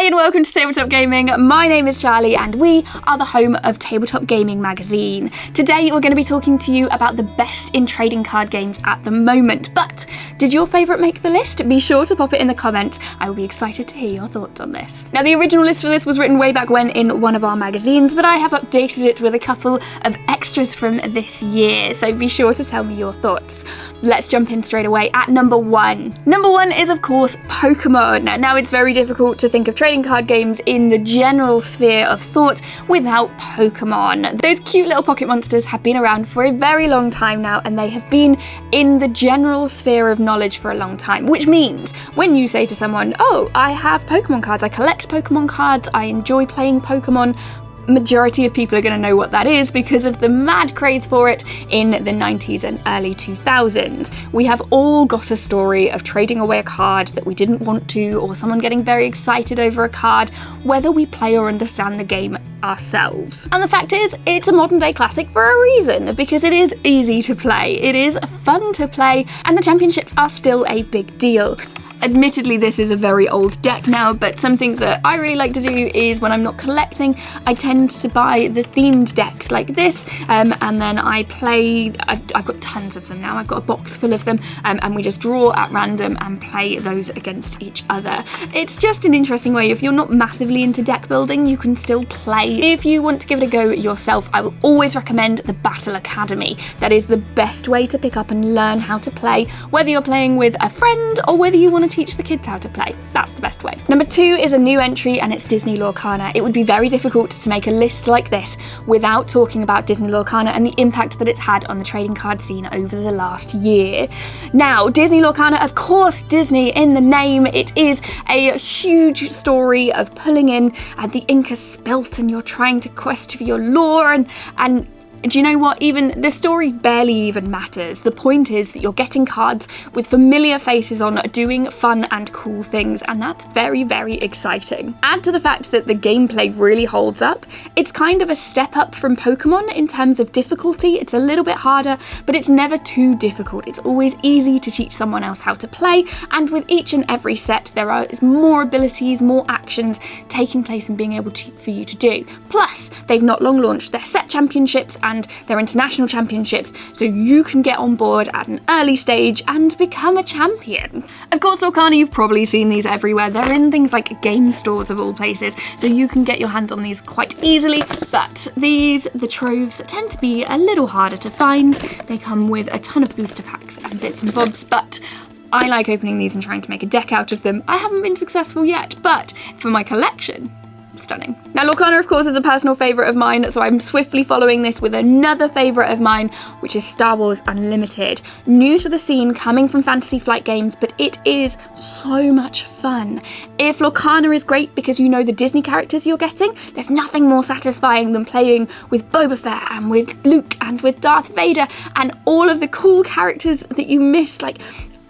Hi and welcome to Tabletop Gaming. My name is Charlie and we are the home of Tabletop Gaming magazine. Today we're going to be talking to you about the best in trading card games at the moment. But did your favourite make the list? Be sure to pop it in the comments. I will be excited to hear your thoughts on this. Now the original list for this was written way back when in one of our magazines, but I have updated it with a couple of extras from this year. So be sure to tell me your thoughts. Let's jump in straight away at number one. Number one is of course Pokémon. Now it's very difficult to think of trading card games in the general sphere of thought without Pokémon. Those cute little pocket monsters have been around for a very long time now, and they have been in the general sphere of knowledge for a long time, which means when you say to someone, oh, I have Pokémon cards, I collect Pokémon cards, I enjoy playing Pokémon, majority of people are going to know what that is because of the mad craze for it in the 90s and early 2000s. We have all got a story of trading away a card that we didn't want to, or someone getting very excited over a card, whether we play or understand the game ourselves. And the fact is, it's a modern day classic for a reason, because it is easy to play, it is fun to play, and the championships are still a big deal. Admittedly, this is a very old deck now, but something that I really like to do is when I'm not collecting, I tend to buy the themed decks like this, and then I play, I've got tons of them now, I've got a box full of them, and we just draw at random and play those against each other. It's just an interesting way. If you're not massively into deck building, you can still play. If you want to give it a go yourself, I will always recommend the Battle Academy. That is the best way to pick up and learn how to play, whether you're playing with a friend or whether you want to teach the kids how to play. That's the best way. Number two is a new entry, and it's Disney Lorcana. It would be very difficult to make a list like this without talking about Disney Lorcana and the impact that it's had on the trading card scene over the last year. Now, Disney Lorcana, of course, Disney in the name, it is a huge story of pulling in the ink is spilt and you're trying to quest for your lore, and do you know what? Even the story barely even matters. The point is that you're getting cards with familiar faces on doing fun and cool things, and that's very, very exciting. Add to the fact that the gameplay really holds up. It's kind of a step up from Pokémon in terms of difficulty. It's a little bit harder, but it's never too difficult. It's always easy to teach someone else how to play, and with each and every set there is more abilities, more actions taking place and being able for you to do. Plus, they've not long launched their set championships and their international championships, so you can get on board at an early stage and become a champion. Of course, Lorcana, you've probably seen these everywhere. They're in things like game stores of all places, so you can get your hands on these quite easily, but the troves tend to be a little harder to find. They come with a ton of booster packs and bits and bobs, but I like opening these and trying to make a deck out of them. I haven't been successful yet, but for my collection, stunning. Now Lorcana of course is a personal favourite of mine, so I'm swiftly following this with another favourite of mine, which is Star Wars Unlimited. New to the scene, coming from Fantasy Flight Games, but it is so much fun. If Lorcana is great because you know the Disney characters you're getting, there's nothing more satisfying than playing with Boba Fett and with Luke and with Darth Vader and all of the cool characters that you missed. Like,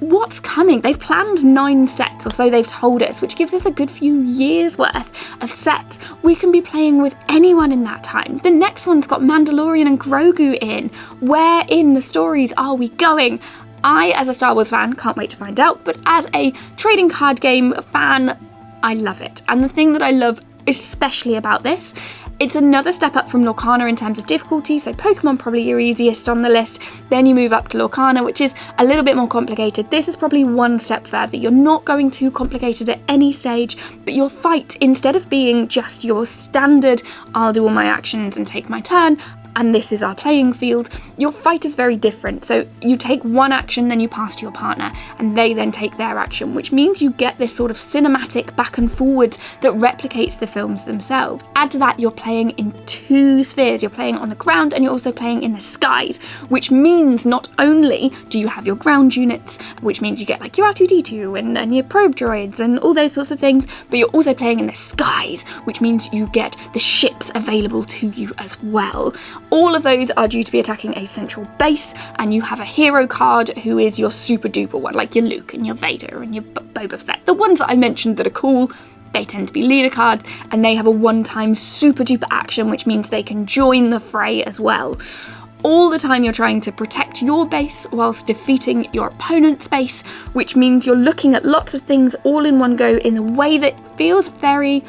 what's coming? They've planned 9 sets, or so they've told us, which gives us a good few years worth of sets. We can be playing with anyone in that time. The next one's got Mandalorian and Grogu in. Where in the stories are we going? I, as a Star Wars fan, can't wait to find out, but as a trading card game fan, I love it. And the thing that I love especially about this, it's another step up from Lorcana in terms of difficulty, so Pokémon probably your easiest on the list, then you move up to Lorcana, which is a little bit more complicated. This is probably one step further. You're not going too complicated at any stage, but your fight, instead of being just your standard, I'll do all my actions and take my turn, and this is our playing field, your fight is very different. So you take one action, then you pass to your partner, and they then take their action, which means you get this sort of cinematic back and forwards that replicates the films themselves. Add to that, you're playing in 2 spheres. You're playing on the ground and you're also playing in the skies, which means not only do you have your ground units, which means you get like your R2-D2 and your probe droids and all those sorts of things, but you're also playing in the skies, which means you get the ships available to you as well. All of those are due to be attacking a central base, and you have a hero card who is your super duper one, like your Luke and your Vader and your Boba Fett. The ones that I mentioned that are cool, they tend to be leader cards, and they have a one-time super duper action, which means they can join the fray as well. all the time you're trying to protect your base whilst defeating your opponent's base, which means you're looking at lots of things all in one go in a way that feels very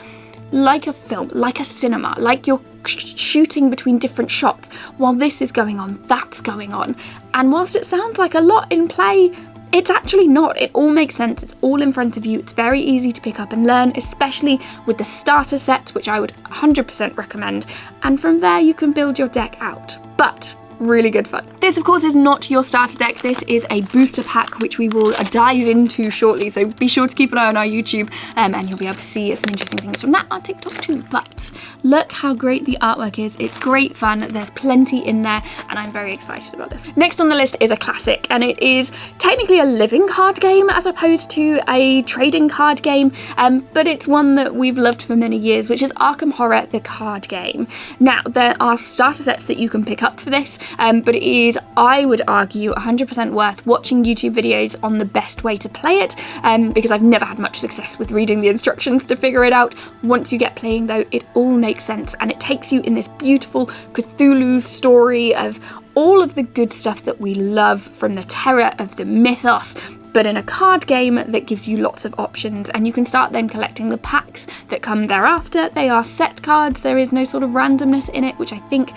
like a film, like a cinema, like you're shooting between different shots. While this is going on, that's going on. And whilst it sounds like a lot in play, it's actually not. It all makes sense. It's all in front of you. It's very easy to pick up and learn, especially with the starter set, which I would 100% recommend. And from there, you can build your deck out. But really good fun. This, of course, is not your starter deck. This is a booster pack, which we will dive into shortly. So be sure to keep an eye on our YouTube and you'll be able to see some interesting things from that on TikTok too. But look how great the artwork is. It's great fun. There's plenty in there and I'm very excited about this. Next on the list is a classic, and it is technically a living card game as opposed to a trading card game, but it's one that we've loved for many years, which is Arkham Horror, the card game. Now, there are starter sets that you can pick up for this, but it is, I would argue, 100% worth watching YouTube videos on the best way to play it, because I've never had much success with reading the instructions to figure it out. Once you get playing though, it all makes sense, and it takes you in this beautiful Cthulhu story of all of the good stuff that we love from the terror of the mythos, but in a card game that gives you lots of options, and you can start then collecting the packs that come thereafter. They are set cards, there is no sort of randomness in it, which I think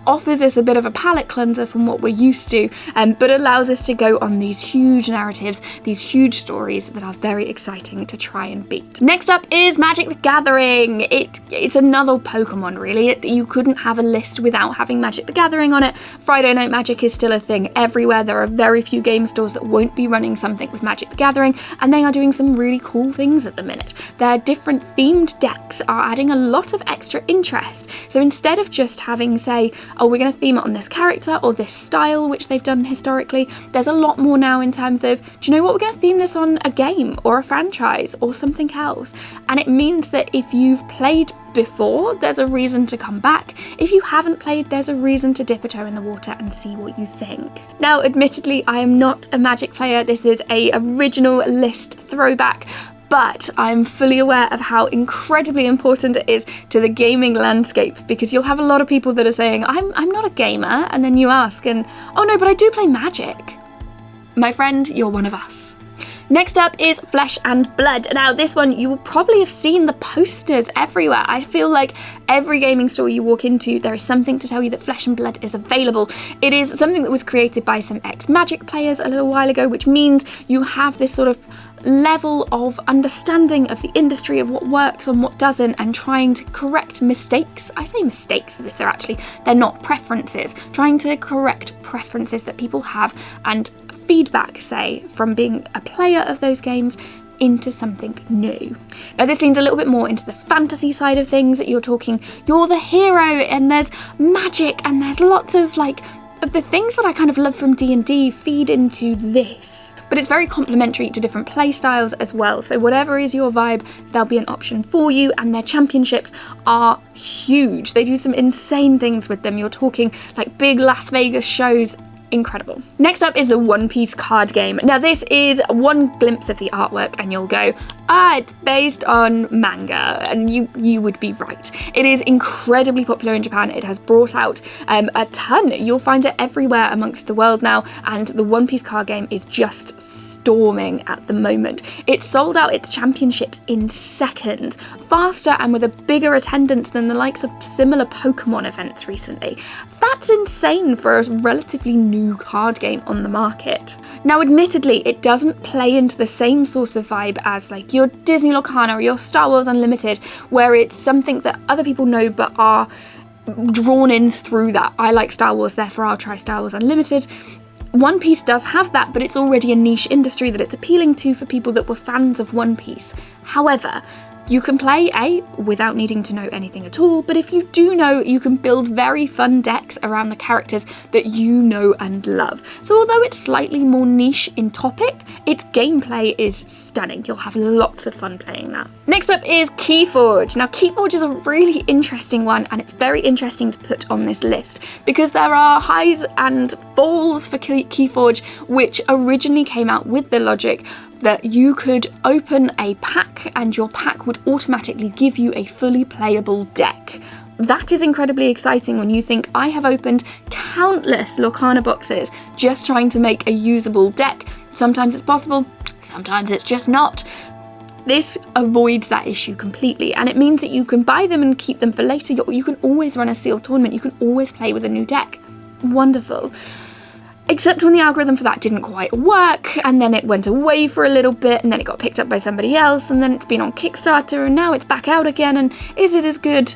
offers us a bit of a palate cleanser from what we're used to, but allows us to go on these huge narratives, these huge stories that are very exciting to try and beat. Next up is Magic the Gathering. It's another Pokemon, really. You couldn't have a list without having Magic the Gathering on it. Friday Night Magic is still a thing everywhere. There are very few game stores that won't be running something with Magic the Gathering, and they are doing some really cool things at the minute. Their different themed decks are adding a lot of extra interest. So instead of just having, say, oh, we're going to theme it on this character or this style, which they've done historically, there's a lot more now in terms of, do you know what, we're going to theme this on a game or a franchise or something else. And it means that if you've played before, there's a reason to come back. If you haven't played, there's a reason to dip a toe in the water and see what you think. Now, admittedly, I am not a Magic player. This is a original list throwback, but I'm fully aware of how incredibly important it is to the gaming landscape, because you'll have a lot of people that are saying, I'm not a gamer, and then you ask and, oh no, but I do play Magic. My friend, you're one of us. Next up is Flesh and Blood. Now this one, you will probably have seen the posters everywhere. I feel like every gaming store you walk into, there is something to tell you that Flesh and Blood is available. It is something that was created by some ex-Magic players a little while ago, which means you have this sort of level of understanding of the industry, of what works and what doesn't, and trying to correct mistakes. I say mistakes as if they're not preferences. Trying to correct preferences that people have, and feedback, say, from being a player of those games into something new. Now this leans a little bit more into the fantasy side of things, that you're the hero and there's magic and there's lots of the things that I kind of love from D&D feed into this. But it's very complementary to different play styles as well. So whatever is your vibe, there'll be an option for you, and their championships are huge. They do some insane things with them. You're talking like big Las Vegas shows. Incredible. Next up is the One Piece card game. Now this is one glimpse of the artwork and you'll go, it's based on manga, and you would be right. It is incredibly popular in Japan. It has brought out a ton. You'll find it everywhere amongst the world now, and the One Piece card game is just storming at the moment. It sold out its championships in seconds, faster and with a bigger attendance than the likes of similar Pokémon events recently. That's insane for a relatively new card game on the market. Now admittedly, it doesn't play into the same sort of vibe as like your Disney Lorcana or your Star Wars Unlimited, where it's something that other people know but are drawn in through that. I like Star Wars, therefore I'll try Star Wars Unlimited. One Piece does have that, but it's already a niche industry that it's appealing to for people that were fans of One Piece. However, you can play without needing to know anything at all, but if you do know, you can build very fun decks around the characters that you know and love. So although it's slightly more niche in topic, its gameplay is stunning. You'll have lots of fun playing that. Next up is KeyForge. Now KeyForge is a really interesting one, and it's very interesting to put on this list because there are highs and falls for KeyForge, which originally came out with the logic that you could open a pack and your pack would automatically give you a fully playable deck. that is incredibly exciting when you think I have opened countless Lorcana boxes just trying to make a usable deck. Sometimes it's possible, sometimes it's just not. This avoids that issue completely, and it means that you can buy them and keep them for later. You can always run a sealed tournament, you can always play with a new deck. Wonderful. Except when the algorithm for that didn't quite work, and then it went away for a little bit, and then it got picked up by somebody else, and then it's been on Kickstarter, and now it's back out again, and is it as good?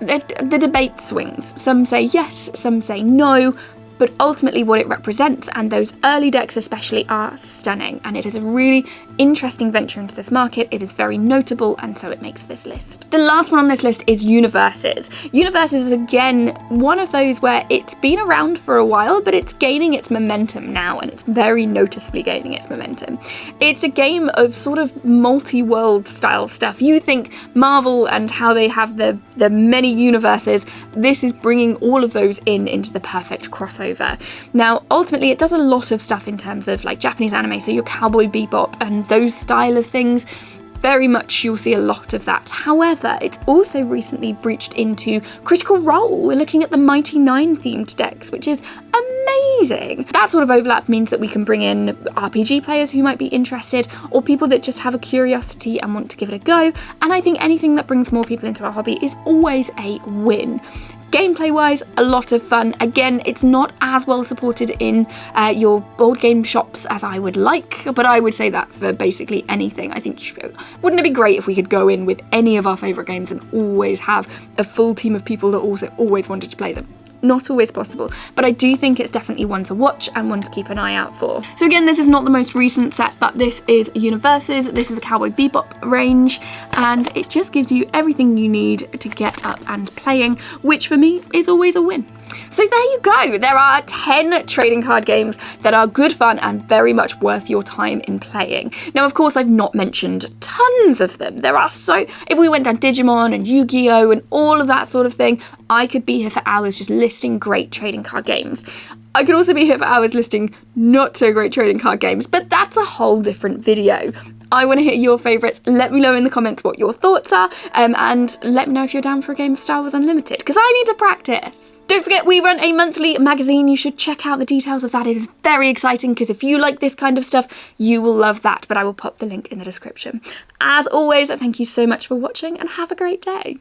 The debate swings. Some say yes, some say no, but ultimately what it represents, and those early decks especially, are stunning, and it is a really interesting venture into this market. It is very notable, and so it makes this list. The last one on this list is Universus. Universus is again one of those where it's been around for a while, but it's gaining its momentum now, and it's very noticeably gaining its momentum. It's a game of sort of multi-world style stuff. You think Marvel and how they have the many universes, this is bringing all of those into the perfect crossover. Now, ultimately, it does a lot of stuff in terms of like Japanese anime, so your Cowboy Bebop and those style of things. Very much you'll see a lot of that. However, it's also recently breached into Critical Role. We're looking at the Mighty Nine themed decks, which is amazing. That sort of overlap means that we can bring in RPG players who might be interested, or people that just have a curiosity and want to give it a go. And I think anything that brings more people into our hobby is always a win. Gameplay wise, a lot of fun. Again, it's not as well supported in your board game shops as I would like, but I would say that for basically anything. I think wouldn't it be great if we could go in with any of our favourite games and always have a full team of people that also always wanted to play them? Not always possible, but I do think it's definitely one to watch and one to keep an eye out for. So again, this is not the most recent set, but this is Universus. This is the Cowboy Bebop range, and it just gives you everything you need to get up and playing, which for me is always a win. So there you go. There are 10 trading card games that are good fun and very much worth your time in playing. Now, of course, I've not mentioned tons of them. There are if we went down Digimon and Yu-Gi-Oh and all of that sort of thing, I could be here for hours just listing great trading card games. I could also be here for hours listing not so great trading card games, but that's a whole different video. I want to hear your favourites. Let me know in the comments what your thoughts are, and let me know if you're down for a game of Star Wars Unlimited, because I need to practice. Don't forget, we run a monthly magazine. You should check out the details of that. It is very exciting, because if you like this kind of stuff, you will love that, but I will pop the link in the description. As always, thank you so much for watching, and have a great day.